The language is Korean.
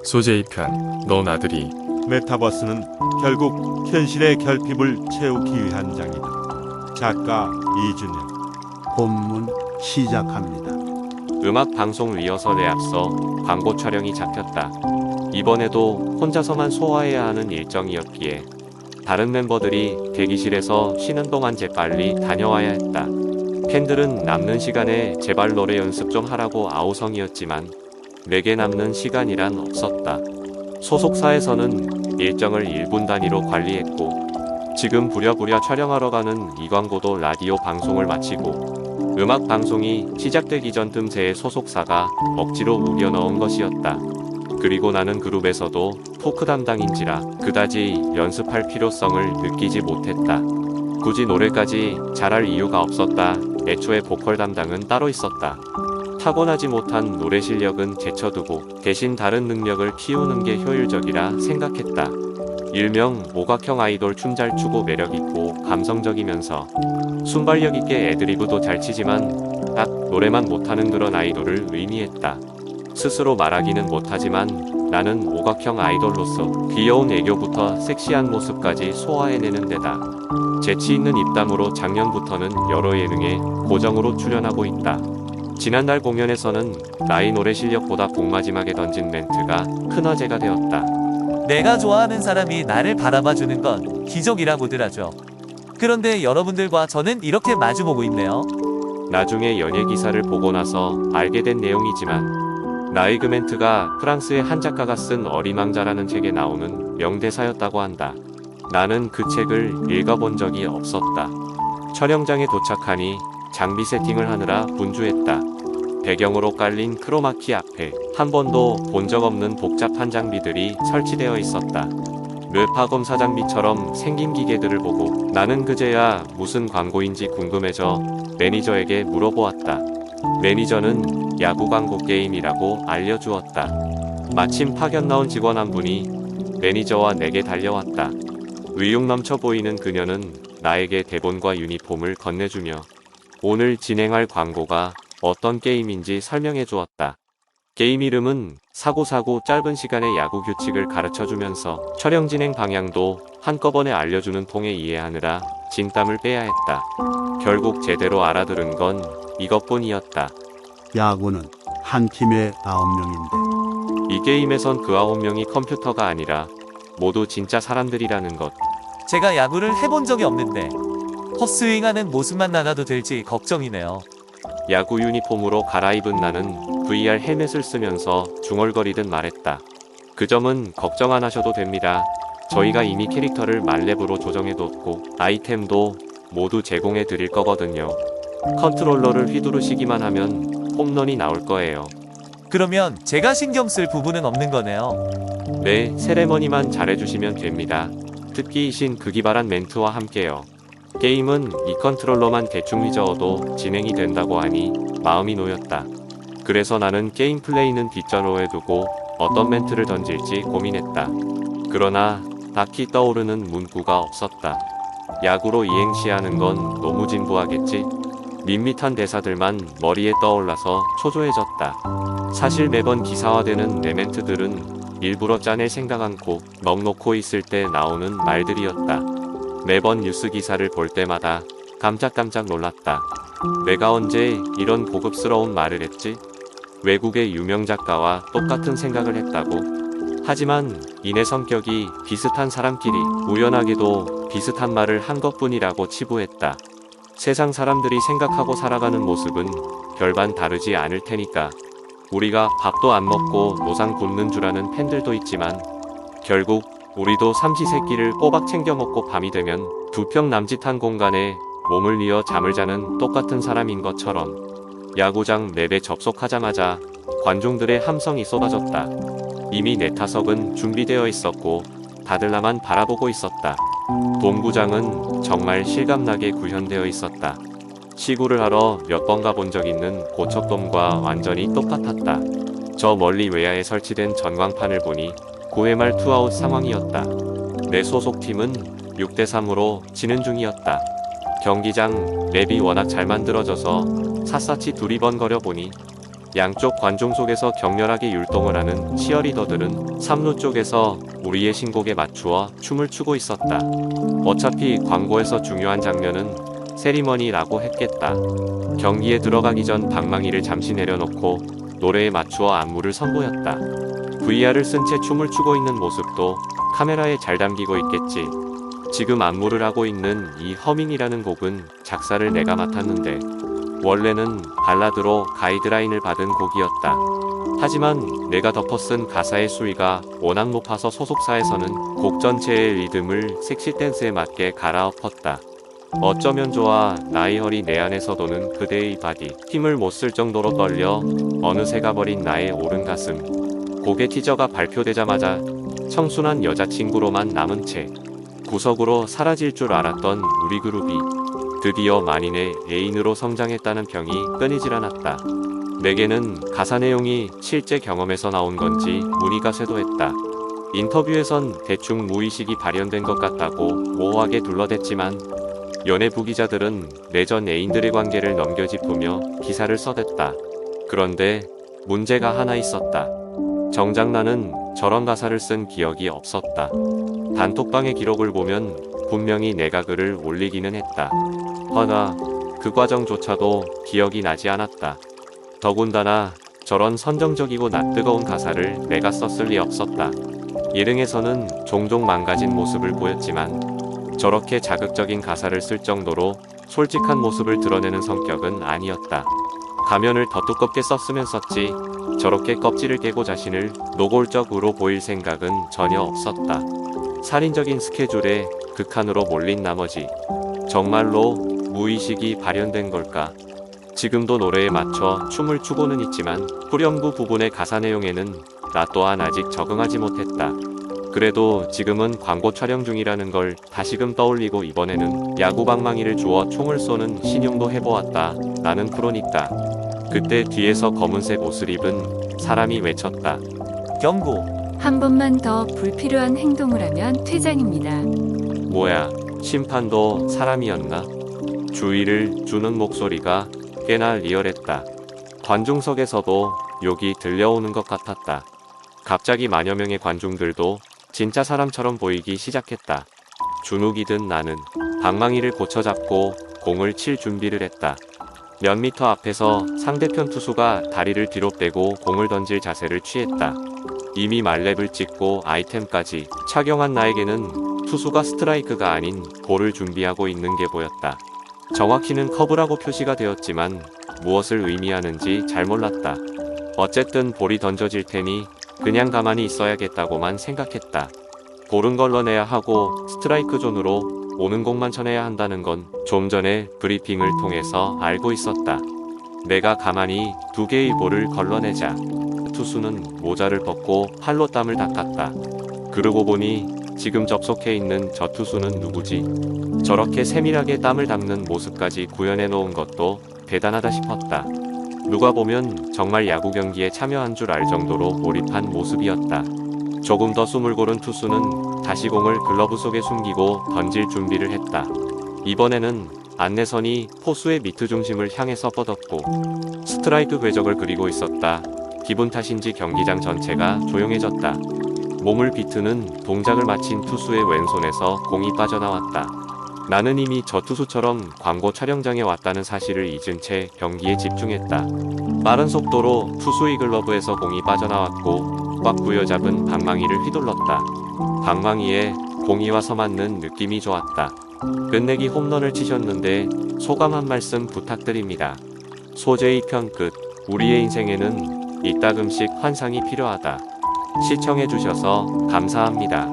소재 2편 너 나들이. 메타버스는 결국 현실의 결핍을 채우기 위한 장이다. 작가 이준영. 본문 시작합니다. 음악 방송 리허설에 앞서 광고 촬영이 잡혔다. 이번에도 혼자서만 소화해야 하는 일정이었기에 다른 멤버들이 대기실에서 쉬는 동안 재빨리 다녀와야 했다. 팬들은 남는 시간에 제발 노래 연습 좀 하라고 아우성이었지만 내게 남는 시간이란 없었다. 소속사에서는 일정을 1분 단위로 관리했고 지금 부랴부랴 촬영하러 가는 이광고도 라디오 방송을 마치고 음악 방송이 시작되기 전 틈새에 소속사가 억지로 우겨 넣은 것이었다. 그리고 나는 그룹에서도 토크 담당인지라 그다지 연습할 필요성을 느끼지 못했다. 굳이 노래까지 잘할 이유가 없었다. 애초에 보컬 담당은 따로 있었다. 타고나지 못한 노래 실력은 제쳐두고 대신 다른 능력을 키우는 게 효율적이라 생각했다. 일명 오각형 아이돌. 춤 잘 추고 매력있고 감성적이면서 순발력 있게 애드리브도 잘 치지만 딱 노래만 못하는 그런 아이돌을 의미했다. 스스로 말하기는 못하지만 나는 오각형 아이돌로서 귀여운 애교부터 섹시한 모습까지 소화해내는 데다 재치있는 입담으로 작년부터는 여러 예능에 고정으로 출연하고 있다. 지난달 공연에서는 나의 노래 실력보다 곡 마지막에 던진 멘트가 큰 화제가 되었다. 내가 좋아하는 사람이 나를 바라봐주는 건 기적이라고들 하죠. 그런데 여러분들과 저는 이렇게 마주보고 있네요. 나중에 연예 기사를 보고 나서 알게 된 내용이지만 나의 그 멘트가 프랑스의 한 작가가 쓴 어리망자라는 책에 나오는 명대사였다고 한다. 나는 그 책을 읽어본 적이 없었다. 촬영장에 도착하니 장비 세팅을 하느라 분주했다. 배경으로 깔린 크로마키 앞에 한 번도 본 적 없는 복잡한 장비들이 설치되어 있었다. 뇌파검 사장비처럼 생긴 기계들을 보고 나는 그제야 무슨 광고인지 궁금해져 매니저에게 물어보았다. 매니저는 야구 광고 게임이라고 알려주었다. 마침 파견 나온 직원 한 분이 매니저와 내게 달려왔다. 의욕 넘쳐 보이는 그녀는 나에게 대본과 유니폼을 건네주며 오늘 진행할 광고가 어떤 게임인지 설명해 주었다. 게임 이름은 사고사고. 짧은 시간에 야구 규칙을 가르쳐주면서 촬영 진행 방향도 한꺼번에 알려주는 통에 이해하느라 진땀을 빼야 했다. 결국 제대로 알아들은 건 이것뿐이었다. 야구는 한 팀에 9명인데 이 게임에선 그 9명이 컴퓨터가 아니라 모두 진짜 사람들이라는 것. 제가 야구를 해본 적이 없는데 헛스윙하는 모습만 나가도 될지 걱정이네요. 야구 유니폼으로 갈아입은 나는 VR 헬멧을 쓰면서 중얼거리듯 말했다. 그 점은 걱정 안 하셔도 됩니다. 저희가 이미 캐릭터를 말렙으로 조정해뒀고 아이템도 모두 제공해 드릴 거거든요. 컨트롤러를 휘두르시기만 하면 홈런이 나올 거예요. 그러면 제가 신경 쓸 부분은 없는 거네요. 네, 세레머니만 잘해주시면 됩니다. 특기이신 그 기발한 멘트와 함께요. 게임은 이 컨트롤러만 대충 휘저어도 진행이 된다고 하니 마음이 놓였다. 그래서 나는 게임 플레이는 뒷전호에 두고 어떤 멘트를 던질지 고민했다. 그러나 딱히 떠오르는 문구가 없었다. 야구로 이행시하는 건 너무 진부하겠지? 밋밋한 대사들만 머리에 떠올라서 초조해졌다. 사실 매번 기사화되는 내 멘트들은 일부러 짜낼 생각 않고 넋 놓고 있을 때 나오는 말들이었다. 매번 뉴스 기사를 볼 때마다 깜짝깜짝 놀랐다. 내가 언제 이런 고급스러운 말을 했지? 외국의 유명 작가와 똑같은 생각을 했다고? 하지만 이내 성격이 비슷한 사람끼리 우연하게도 비슷한 말을 한 것뿐이라고 치부했다. 세상 사람들이 생각하고 살아가는 모습은 별반 다르지 않을 테니까. 우리가 밥도 안 먹고 노상 굶는 줄 아는 팬들도 있지만 결국 우리도 삼시세끼를 꼬박 챙겨 먹고 밤이 되면 두 평 남짓한 공간에 몸을 뉘어 잠을 자는 똑같은 사람인 것처럼 야구장 맵에 접속하자마자 관중들의 함성이 쏟아졌다. 이미 내 타석은 준비되어 있었고 다들 나만 바라보고 있었다. 동구장은 정말 실감나게 구현되어 있었다. 시구를 하러 몇 번 가본 적 있는 고척돔과 완전히 똑같았다. 저 멀리 외야에 설치된 전광판을 보니 9회 말 투아웃 상황이었다. 내 소속팀은 6대3으로 지는 중이었다. 경기장 맵이 워낙 잘 만들어져서 샅샅이 두리번거려 보니 양쪽 관중 속에서 격렬하게 율동을 하는 치어리더들은 3루 쪽에서 우리의 신곡에 맞추어 춤을 추고 있었다. 어차피 광고에서 중요한 장면은 세리머니라고 했겠다. 경기에 들어가기 전 방망이를 잠시 내려놓고 노래에 맞추어 안무를 선보였다. VR을 쓴 채 춤을 추고 있는 모습도 카메라에 잘 담기고 있겠지. 지금 안무를 하고 있는 이 허밍이라는 곡은 작사를 내가 맡았는데 원래는 발라드로 가이드라인을 받은 곡이었다. 하지만 내가 덮어쓴 가사의 수위가 워낙 높아서 소속사에서는 곡 전체의 리듬을 섹시 댄스에 맞게 갈아엎었다. 어쩌면 좋아 나의 허리 내 안에서 도는 그대의 바디 힘을 못 쓸 정도로 떨려 어느새 가버린 나의 오른 가슴. 곡의 티저가 발표되자마자 청순한 여자친구로만 남은 채 구석으로 사라질 줄 알았던 우리 그룹이 드디어 만인의 애인으로 성장했다는 평이 끊이질 않았다. 내게는 가사 내용이 실제 경험에서 나온 건지 문의가 쇄도했다. 인터뷰에선 대충 무의식이 발현된 것 같다고 모호하게 둘러댔지만 연예 부기자들은 내 전 애인들의 관계를 넘겨짚으며 기사를 써댔다. 그런데 문제가 하나 있었다. 정작 나는 저런 가사를 쓴 기억이 없었다. 단톡방의 기록을 보면 분명히 내가 글을 올리기는 했다. 허나 그 과정조차도 기억이 나지 않았다. 더군다나 저런 선정적이고 낯뜨거운 가사를 내가 썼을 리 없었다. 예능에서는 종종 망가진 모습을 보였지만 저렇게 자극적인 가사를 쓸 정도로 솔직한 모습을 드러내는 성격은 아니었다. 가면을 더 두껍게 썼으면 썼지 저렇게 껍질을 깨고 자신을 노골적으로 보일 생각은 전혀 없었다. 살인적인 스케줄에 극한으로 몰린 나머지 정말로 무의식이 발현된 걸까? 지금도 노래에 맞춰 춤을 추고는 있지만 후렴구 부분의 가사 내용에는 나 또한 아직 적응하지 못했다. 그래도 지금은 광고 촬영 중이라는 걸 다시금 떠올리고 이번에는 야구 방망이를 주워 총을 쏘는 신용도 해보았다. 나는 프로니까. 그때 뒤에서 검은색 옷을 입은 사람이 외쳤다. 경고. 한 번만 더 불필요한 행동을 하면 퇴장입니다. 뭐야, 심판도 사람이었나? 주의를 주는 목소리가 꽤나 리얼했다. 관중석에서도 욕이 들려오는 것 같았다. 갑자기 만여 명의 관중들도 진짜 사람처럼 보이기 시작했다. 주눅이 든 나는 방망이를 고쳐잡고 공을 칠 준비를 했다. 몇 미터 앞에서 상대편 투수가 다리를 뒤로 빼고 공을 던질 자세를 취했다. 이미 말렙을 찍고 아이템까지 착용한 나에게는 투수가 스트라이크가 아닌 볼을 준비하고 있는 게 보였다. 정확히는 커브라고 표시가 되었지만 무엇을 의미하는지 잘 몰랐다. 어쨌든 볼이 던져질 테니 그냥 가만히 있어야겠다고만 생각했다. 볼은 걸러내야 하고 스트라이크 존으로 오는 공만 쳐내야 한다는 건 좀 전에 브리핑을 통해서 알고 있었다. 내가 가만히 두 개의 볼을 걸러내자 투수는 모자를 벗고 팔로 땀을 닦았다. 그러고 보니 지금 접속해 있는 저 투수는 누구지? 저렇게 세밀하게 땀을 닦는 모습까지 구현해 놓은 것도 대단하다 싶었다. 누가 보면 정말 야구 경기에 참여한 줄 알 정도로 몰입한 모습이었다. 조금 더 숨을 고른 투수는 다시 공을 글러브 속에 숨기고 던질 준비를 했다. 이번에는 안내선이 포수의 미트 중심을 향해서 뻗었고 스트라이크 궤적을 그리고 있었다. 기분 탓인지 경기장 전체가 조용해졌다. 몸을 비트는 동작을 마친 투수의 왼손에서 공이 빠져나왔다. 나는 이미 저 투수처럼 광고 촬영장에 왔다는 사실을 잊은 채 경기에 집중했다. 빠른 속도로 투수의 글러브에서 공이 빠져나왔고 꽉 부여잡은 방망이를 휘둘렀다. 방망이에 공이 와서 맞는 느낌이 좋았다. 끝내기 홈런을 치셨는데 소감 한 말씀 부탁드립니다. 소재의 편 끝. 우리의 인생에는 이따금씩 환상이 필요하다. 시청해주셔서 감사합니다.